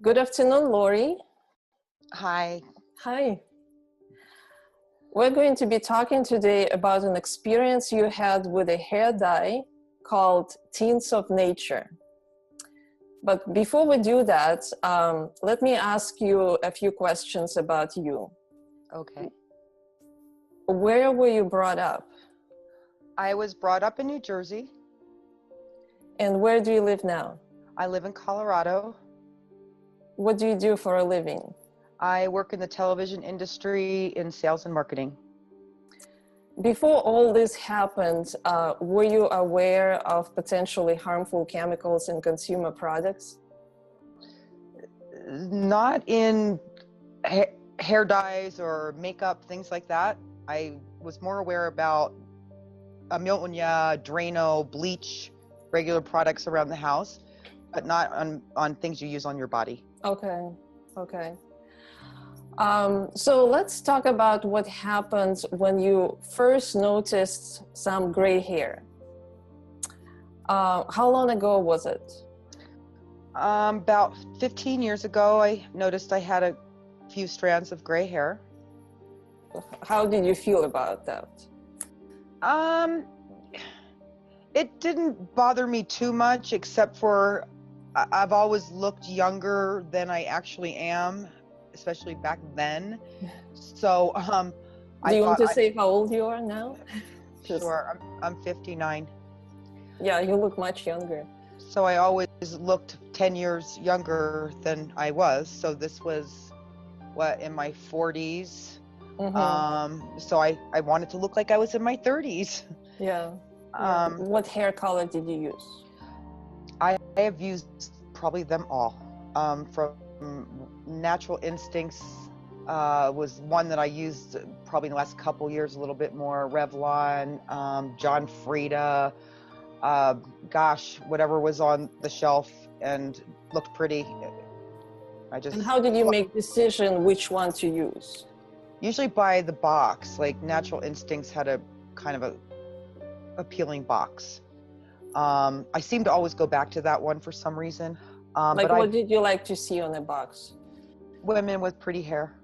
Good afternoon, Lori. Hi. Hi. We're going to be talking today about an experience you had with a hair dye called Tints of Nature. But before we do that, let me ask you a few questions about you. Okay. Where were you brought up? I was brought up in New Jersey. And where do you live now? I live in Colorado. What do you do for a living? I work in the television industry in sales and marketing. Before all this happened, were you aware of potentially harmful chemicals in consumer products? Not in hair dyes or makeup, things like that. I was more aware about ammonia, Drano, bleach, regular products around the house, but not on things you use on your body. Okay. So let's talk about what happened when you first noticed some gray hair. How long ago was it? About 15 years ago, I noticed I had a few strands of gray hair. How did you feel about that? It didn't bother me too much, except for I've always looked younger than I actually am, especially back then. So, Do you want to say how old you are now? Sure, I'm 59. Yeah, you look much younger. So I always looked 10 years younger than I was. So this was, in my 40s. Mm-hmm. So I wanted to look like I was in my 30s. Yeah. What hair color did you use? I have used probably them all. From Natural Instincts was one that I used probably in the last couple years, a little bit more. Revlon, John Frieda, whatever was on the shelf and looked pretty. And how did you make decision which one to use? Usually by the box. Like Natural Instincts had a kind of a appealing box. I seem to always go back to that one for some reason. Like, what did you like to see on the box? Women with pretty hair.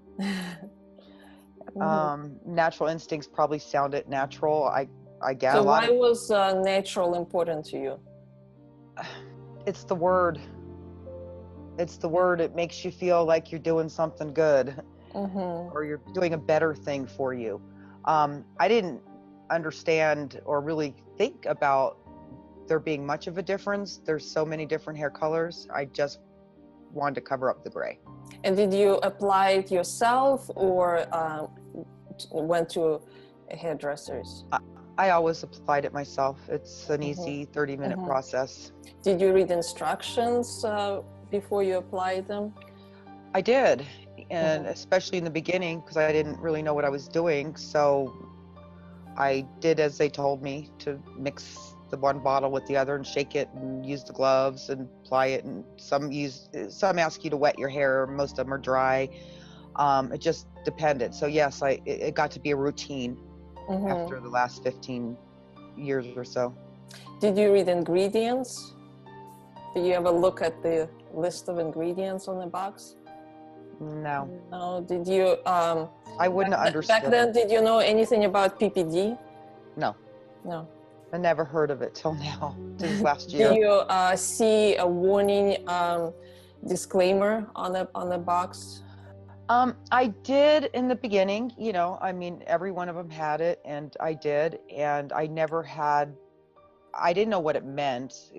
Natural Instincts probably sounded natural. I get so a lot. Why was natural important to you? It's the word. It's the word. It makes you feel like you're doing something good, or you're doing a better thing for you. I didn't understand or really think about there being much of a difference. There's so many different hair colors. I just wanted to cover up the gray. And did you apply it yourself or went to hairdressers? I always applied it myself. It's an easy 30-minute process. Did you read instructions before you applied them? I did, and especially in the beginning, because I didn't really know what I was doing. So I did as they told me, to mix the one bottle with the other and shake it and use the gloves and apply it. And some ask you to wet your hair. Most of them are dry. It just depended. So yes, it got to be a routine after the last 15 years or so. Did you read ingredients? Did you ever look at the list of ingredients on the box? No. No. Did you? I wouldn't understand. Back then, did you know anything about PPD? No. No. I never heard of it till now, this last year. Do you see a warning disclaimer on the box? I did in the beginning, I mean, every one of them had it, and I did, and I didn't know what it meant.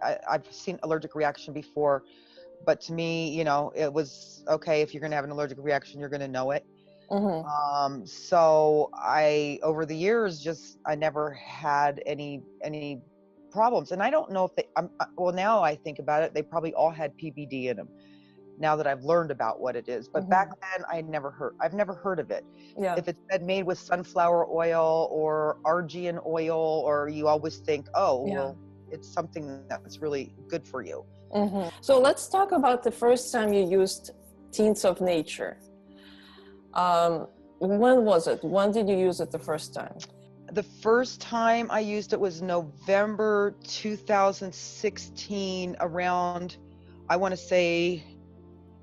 I've seen allergic reaction before, but to me, it was okay. If you're going to have an allergic reaction, you're going to know it. So over the years, I never had any problems. And I don't know if now I think about it, they probably all had PPD in them, now that I've learned about what it is. But back then I've never heard of it. Yeah. If it's been made with sunflower oil or argan oil, or you always think, well, it's something that's really good for you. So let's talk about the first time you used Tints of Nature. When was it? When did you use it the first time? The first time I used it was November 2016, around I want to say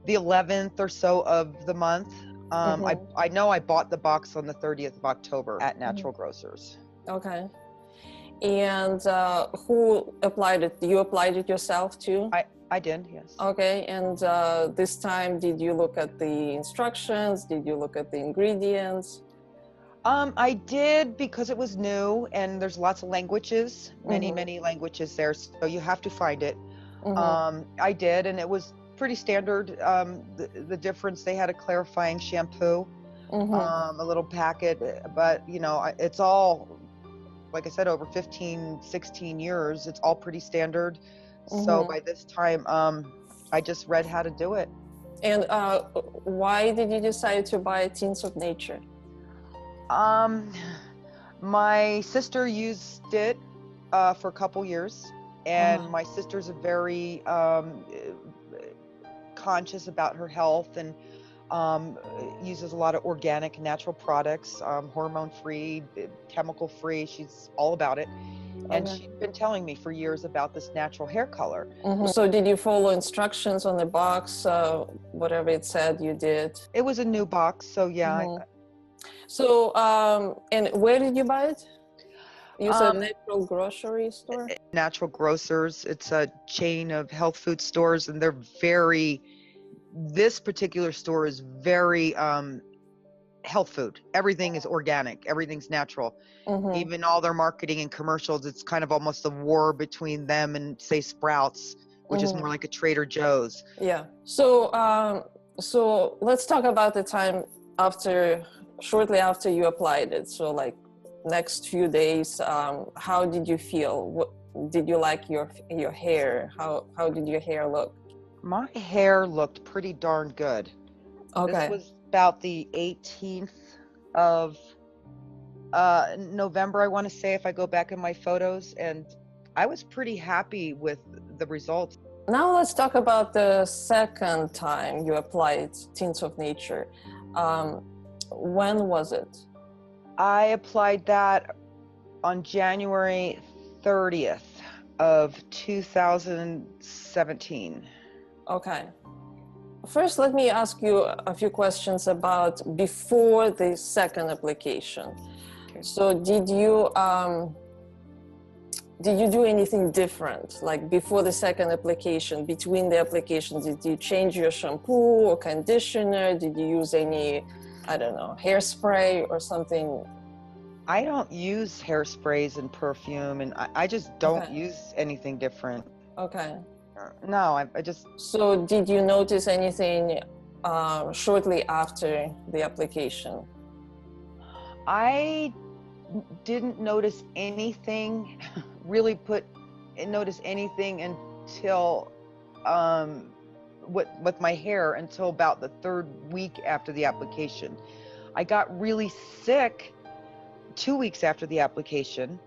the 11th or so of the month. I know I bought the box on the 30th of October at Natural Grocers. Okay. And who applied it? You applied it yourself too? I did, yes. Okay. And this time, did you look at the instructions? Did you look at the ingredients? I did, because it was new and there's lots of languages, many languages there, so you have to find it. I did, and it was pretty standard. The difference, they had a clarifying shampoo, a little packet, but you know, it's all, like I said, over 15, 16 years, it's all pretty standard. So by this time, I just read how to do it. And why did you decide to buy Tints of Nature? My sister used it for a couple years, and my sister's a very conscious about her health, and uses a lot of organic, natural products, hormone-free, chemical-free. She's all about it. And she's been telling me for years about this natural hair color. So did you follow instructions on the box? Whatever it said, you did? It was a new box, so yeah. So, and where did you buy it? You said Natural Grocery Store? Natural Grocers. It's a chain of health food stores, and they're this particular store is very health food. Everything is organic. Everything's natural. Even all their marketing and commercials, it's kind of almost a war between them and, say, Sprouts, which is more like a Trader Joe's. Yeah. So, so let's talk about the time shortly after you applied it. So, like, next few days, how did you feel? What did you like your hair? How did your hair look? My hair looked pretty darn good. Okay. This was about the 18th of November, I want to say, if I go back in my photos, and I was pretty happy with the results. Now let's talk about the second time you applied Tints of Nature. When was it? I applied that on January 30th of 2017. Okay. First, let me ask you a few questions about before the second application. Okay. So did you do anything different, like before the second application, between the applications? Did you change your shampoo or conditioner? Did you use any, I don't know, hairspray or something? I don't use hairsprays and perfume, and I just don't use anything different. Okay. No, I just... So did you notice anything shortly after the application? I didn't notice anything, notice anything until, with my hair, until about the third week after the application. I got really sick 2 weeks after the application.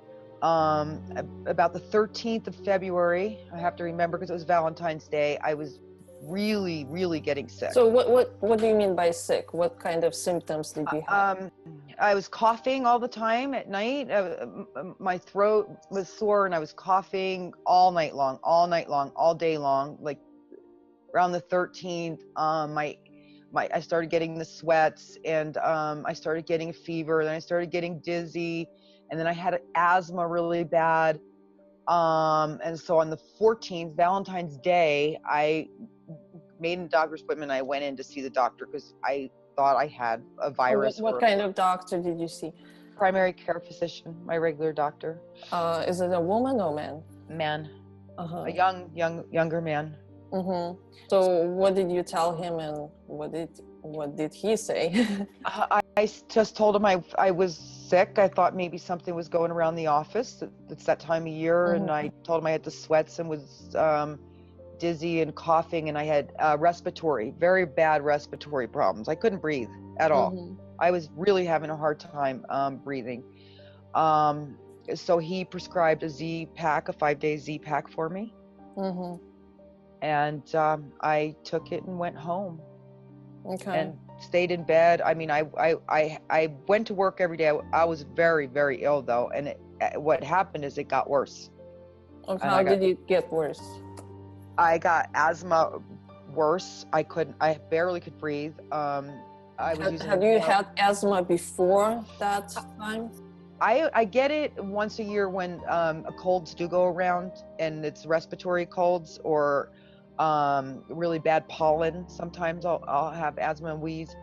About the 13th of February, I have to remember because it was Valentine's Day, I was really, really getting sick. So what do you mean by sick? What kind of symptoms did you have? I was coughing all the time at night. My throat was sore, and I was coughing all night long, all day long. Like around the 13th, I started getting the sweats, and I started getting a fever, then I started getting dizzy. And then I had asthma really bad. And so on the 14th, Valentine's Day, I made a doctor's appointment. I went in to see the doctor because I thought I had a virus. What kind of doctor did you see? Primary care physician, my regular doctor. Is it a woman or man? Man. A younger man. So what did you tell him, and what did he say? I just told him I was sick. I thought maybe something was going around the office. It's that time of year, and I told him I had the sweats and was dizzy and coughing, and I had very bad respiratory problems. I couldn't breathe at all. I was really having a hard time breathing. So he prescribed a Z-Pak, a 5-day Z-Pak for me. And I took it and went home. Okay. And stayed in bed. I mean, I went to work every day. I was very, very ill though, and what happened is it got worse. Okay. How did it get worse? I got asthma worse. I barely could breathe. I was using Have you had asthma before that time? I get it once a year when colds do go around, and it's respiratory colds or really bad pollen. Sometimes I'll have asthma and wheeze.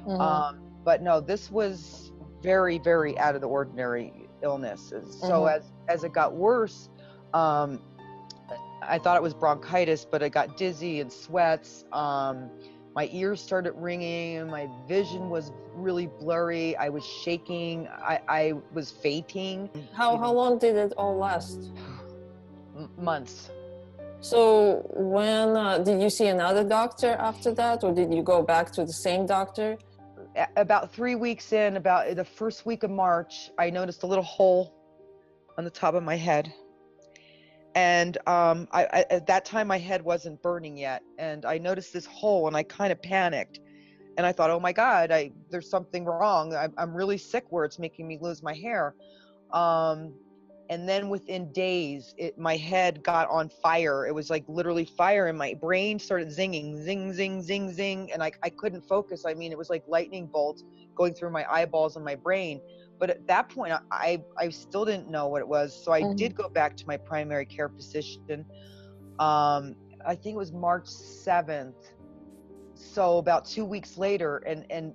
Mm-hmm. But no, this was very, very out of the ordinary illness. So as it got worse, I thought it was bronchitis, but I got dizzy and sweats. My ears started ringing, and my vision was really blurry. I was shaking. I was fainting. How long did it all last? Months. So when did you see another doctor after that, or did you go back to the same doctor? About 3 weeks in, about the first week of March, I noticed a little hole on the top of my head. And I at that time, my head wasn't burning yet. And I noticed this hole, and I kind of panicked. And I thought, oh my God, there's something wrong. I'm really sick where it's making me lose my hair. And then within days, my head got on fire. It was like literally fire, and my brain started zinging, zing, zing, zing, zing. And I couldn't focus. I mean, it was like lightning bolts going through my eyeballs and my brain. But at that point, I still didn't know what it was. So I did go back to my primary care physician. I think it was March 7th. So about 2 weeks later, and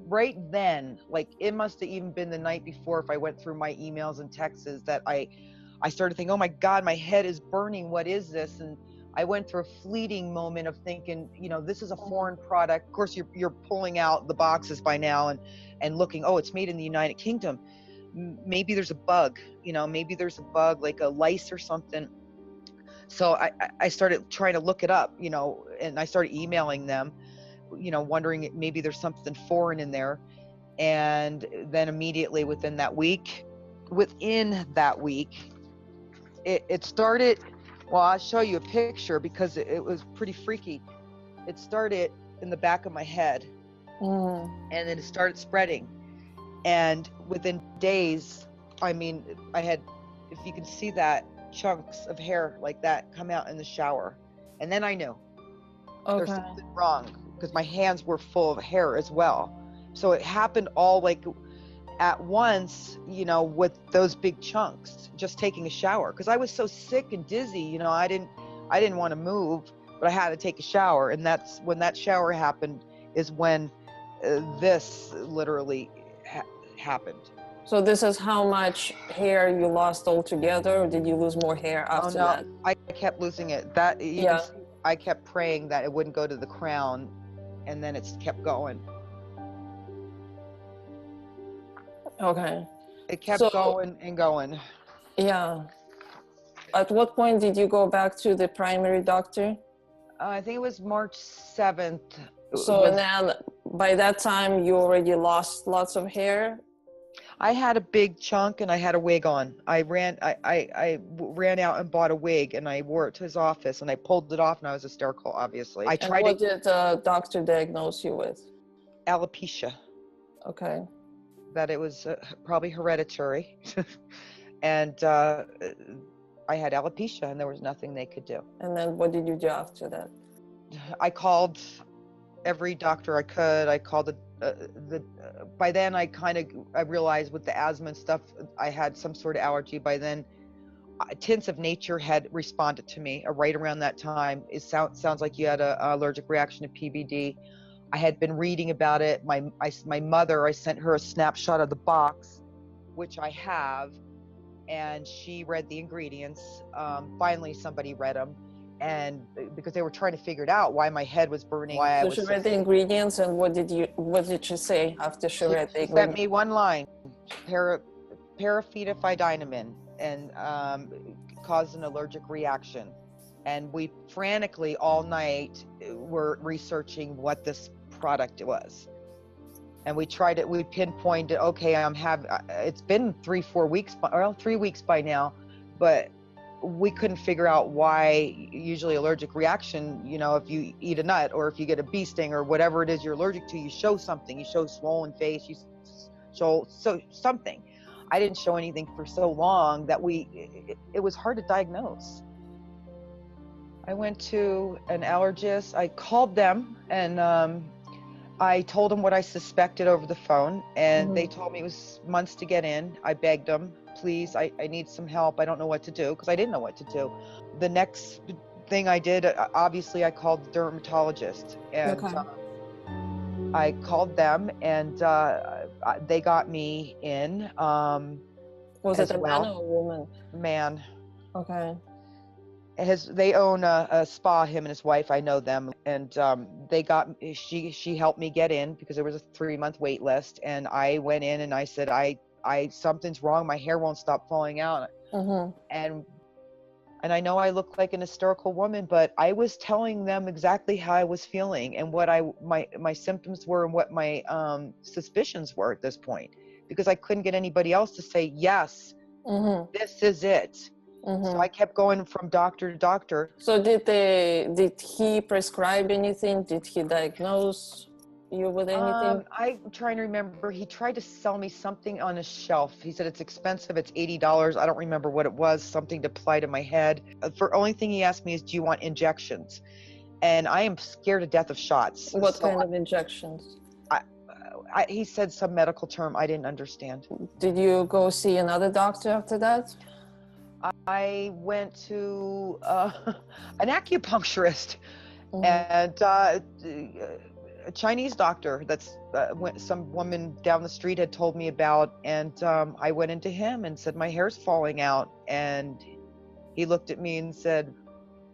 right then, like it must have even been the night before, if I went through my emails and texts, that I started thinking, oh my God, my head is burning. What is this? And I went through a fleeting moment of thinking, this is a foreign product. Of course, you're pulling out the boxes by now and looking, oh, it's made in the United Kingdom. Maybe there's a bug, maybe there's a bug like a lice or something. So I started trying to look it up, and I started emailing them, wondering maybe there's something foreign in there. And then immediately within that week, it started. Well, I'll show you a picture because it was pretty freaky. It started in the back of my head, and then it started spreading. And within days, I mean, I had, if you can see that, chunks of hair like that come out in the shower. And then I knew there's something wrong, because my hands were full of hair as well. So it happened all like at once, with those big chunks, just taking a shower. Because I was so sick and dizzy, I didn't want to move, but I had to take a shower. And that's when that shower happened, is when this literally happened. So this is how much hair you lost altogether, or did you lose more hair after that? I kept losing it. That you can see, I kept praying that it wouldn't go to the crown, and then it's kept going. Okay. It kept going and going. Yeah. At what point did you go back to the primary doctor? I think it was March 7th. So then by that time you already lost lots of hair? I had a big chunk and I had a wig on. I ran out and bought a wig, and I wore it to his office, and I pulled it off, and I was hysterical, obviously. What did the doctor diagnose you with? Alopecia. Okay. That it was probably hereditary. And I had alopecia, and there was nothing they could do. And then what did you do after that? I called every doctor I could. I called by then I realized with the asthma and stuff, I had some sort of allergy. By then, Tints of Nature had responded to me right around that time. It sounds like you had an allergic reaction to PBD. I had been reading about it. My mother, I sent her a snapshot of the box, which I have, and she read the ingredients. Finally, somebody read them. And because they were trying to figure it out, why my head was burning. So she read the ingredients, and what did she say after she read the ingredients? She sent me one line, parafetophydiamine, and caused an allergic reaction. And we frantically all night were researching what this product was. And we pinpointed, okay, it's been 3 weeks by now, but we couldn't figure out why. Usually allergic reaction, if you eat a nut or if you get a bee sting or whatever it is you're allergic to, you show something. You show swollen face, you show something. I didn't show anything for so long that it was hard to diagnose. I went to an allergist. I called them and I told them what I suspected over the phone, and they told me it was months to get in. I begged them, please, I need some help. I don't know what to do, because I didn't know what to do. The next thing I did, obviously, I called the dermatologist, and Okay. I called them, and they got me in Was as it a man well. or a woman? Man. Okay. They own a spa, him and his wife. I know them, and she helped me get in because there was a 3-month wait list, and I went in and I said, I something's wrong. My hair won't stop falling out. And I know I look like an hysterical woman, but I was telling them exactly how I was feeling and what my symptoms were and what my suspicions were at this point, because I couldn't get anybody else to say, yes, this is it. So I kept going from doctor to doctor. So did he prescribe anything? Did he diagnose you with anything? I'm trying to remember. He tried to sell me something on a shelf. He said it's expensive. It's $80. I don't remember what it was. Something to apply to my head. The only thing he asked me is, do you want injections? And I am scared to death of shots. What kind of injections? He said some medical term I didn't understand. Did you go see another doctor after that? I went to an acupuncturist and a Chinese doctor that's some woman down the street had told me about, and I went into him and said my hair's falling out, and he looked at me and said,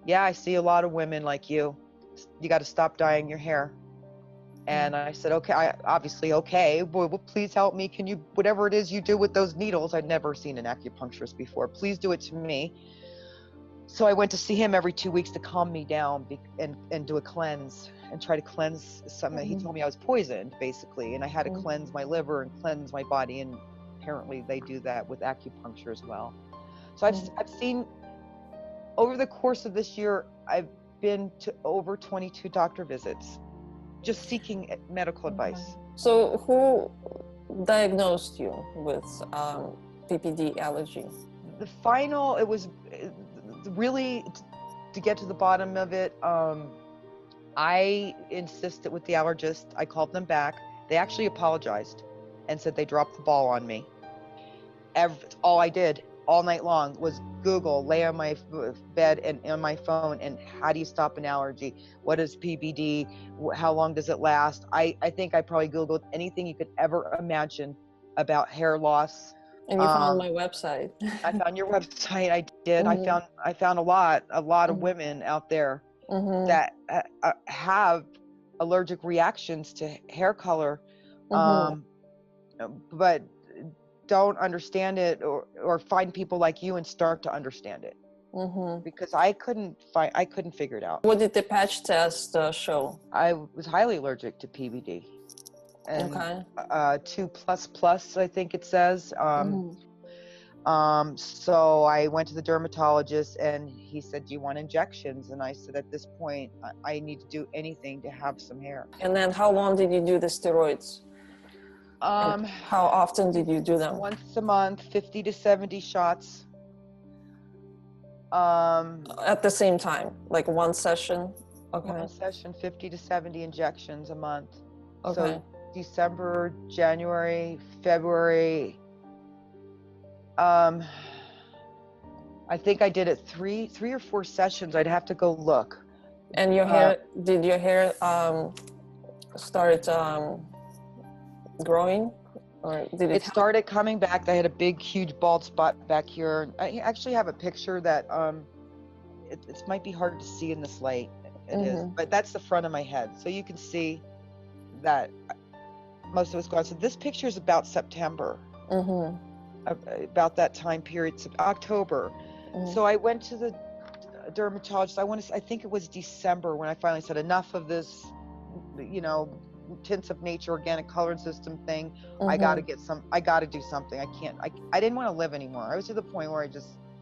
yeah, I see a lot of women like you got to stop dyeing your hair. And I said, okay, okay, well, please help me. Can you, whatever it is you do with those needles, I'd never seen an acupuncturist before, please do it to me. So I went to see him every 2 weeks to calm me down and do a cleanse and try to cleanse something. He told me I was poisoned, basically, and I had to cleanse my liver and cleanse my body, and apparently they do that with acupuncture as well. So I've seen, over the course of this year, I've been to over 22 doctor visits, just seeking medical advice. So who diagnosed you with PPD allergy? It was really, to get to the bottom of it, I insisted with the allergist. I called them back. They actually apologized and said they dropped the ball on me. All I did all night long was Google, lay on my bed and on my phone, and how do you stop an allergy? What is PPD? How long does it last? I think I probably Googled anything you could ever imagine about hair loss. And you found my website. I found your website. I did. I found a lot of women out there that have allergic reactions to hair color, but don't understand it or find people like you and start to understand it. Because I couldn't figure it out. What did the patch test show? I was highly allergic to PPD. And 2++, I think it says. So I went to the dermatologist and he said, do you want injections? And I said, at this point, I need to do anything to have some hair. And then how long did you do the steroids? How often did you do them? Once a month, 50 to 70 shots. At the same time, like one session? Okay. One session, 50 to 70 injections a month. Okay. So December, January, February. I think I did it three or four sessions. I'd have to go look. And your hair, did your hair start growing, or did it started coming back? I had a big, huge bald spot back here. I actually have a picture that it might be hard to see in this light. It is, but that's the front of my head, so you can see that most of it's gone. So this picture is about September, about that time period, October. So I went to the dermatologist. I think it was December when I finally said, enough of this, Tints of Nature organic coloring system thing. I got to do something. I didn't want to live anymore. I was to the point where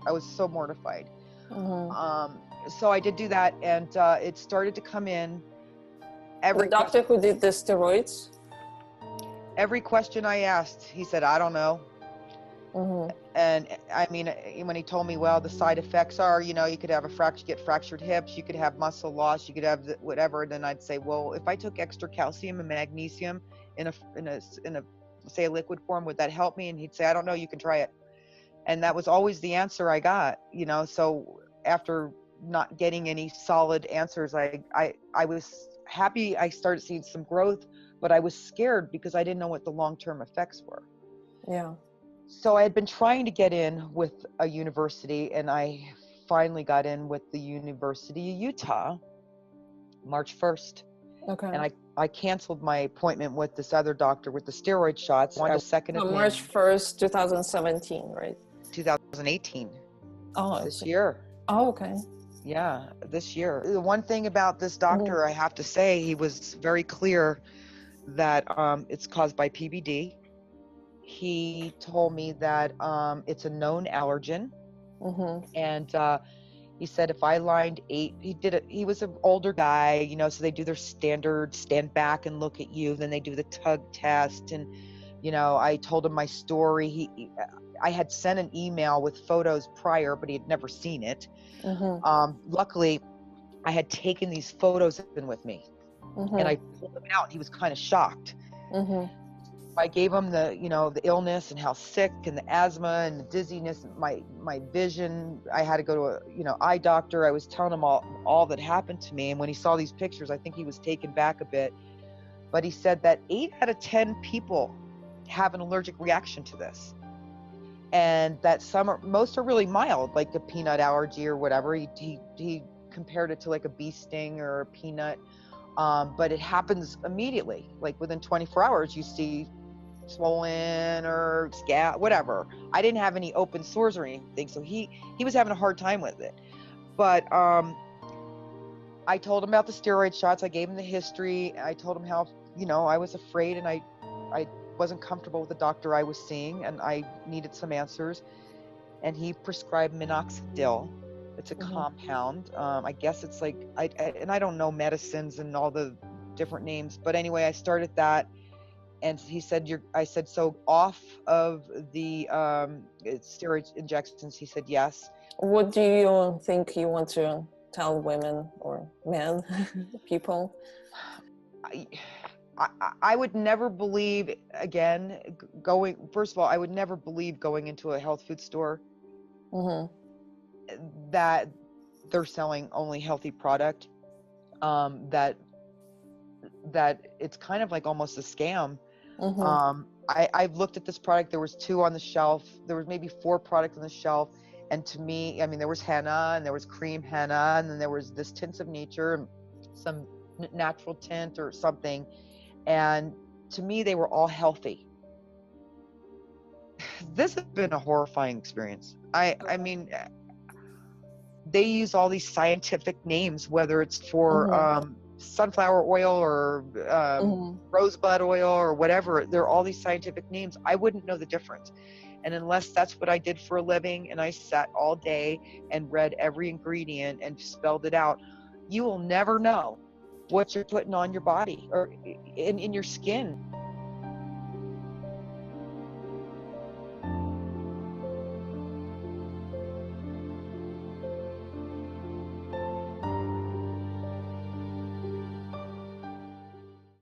I was so mortified. So I did do that, and it started to come in. The doctor who did the steroids? Every question I asked, he said, I don't know. Mm-hmm. And I mean, when he told me, well, the side effects are, you know, you could have get fractured hips, you could have muscle loss, you could have whatever. Then I'd say, well, if I took extra calcium and magnesium in a say a liquid form, would that help me? And he'd say, I don't know, you can try it. And that was always the answer I got, you know. So after not getting any solid answers, I was happy I started seeing some growth, but I was scared because I didn't know what the long-term effects were. Yeah. So I had been trying to get in with a university, and I finally got in with the University of Utah March 1st. Okay. And I canceled my appointment with this other doctor with the steroid shots. I wanted a second opinion. March 1st, 2017, right? 2018. Oh, this year. Oh, okay. Yeah, this year. The one thing about this doctor, I have to say, he was very clear that it's caused by PBD. He told me that it's a known allergen. Mm-hmm. And he said if I lined 8, he was an older guy, you know, so they do their standard stand back and look at you, then they do the tug test. And, you know, I told him my story. I had sent an email with photos prior, but he had never seen it. Mm-hmm. Luckily, I had taken these photos in with me, Mm-hmm. and I pulled them out. He was kind of shocked. Mm-hmm. I gave him the, you know, the illness and how sick and the asthma and the dizziness, my vision. I had to go to a, you know, eye doctor. I was telling him all that happened to me. And when he saw these pictures, I think he was taken back a bit. But he said that 8 out of 10 people have an allergic reaction to this. And that most are really mild, like a peanut allergy or whatever. He compared it to like a bee sting or a peanut. But it happens immediately, like within 24 hours, you see swollen or scab, whatever. I didn't have any open sores or anything, so he was having a hard time with it. But I told him about the steroid shots. I gave him the history. I told him how, you know, I was afraid and I wasn't comfortable with the doctor I was seeing, and I needed some answers. And he prescribed minoxidil. It's a compound. I guess it's like, I don't know medicines and all the different names, but anyway, I started that. And he said, I said, so off of the steroid injections? He said, yes. What do you think you want to tell women or men, people? I would never believe, again, first of all, I would never believe going into a health food store that they're selling only healthy product, that it's kind of like almost a scam. I've looked at this product. There was 2 on the shelf. There was maybe 4 products on the shelf. And to me, I mean, there was henna and there was cream henna, and then there was this Tints of Nature and some natural tint or something. And to me, they were all healthy. This has been a horrifying experience. I mean, they use all these scientific names, whether it's for sunflower oil or rosebud oil or whatever. There are all these scientific names. I wouldn't know the difference. And unless that's what I did for a living and I sat all day and read every ingredient and spelled it out, you will never know what you're putting on your body or in your skin.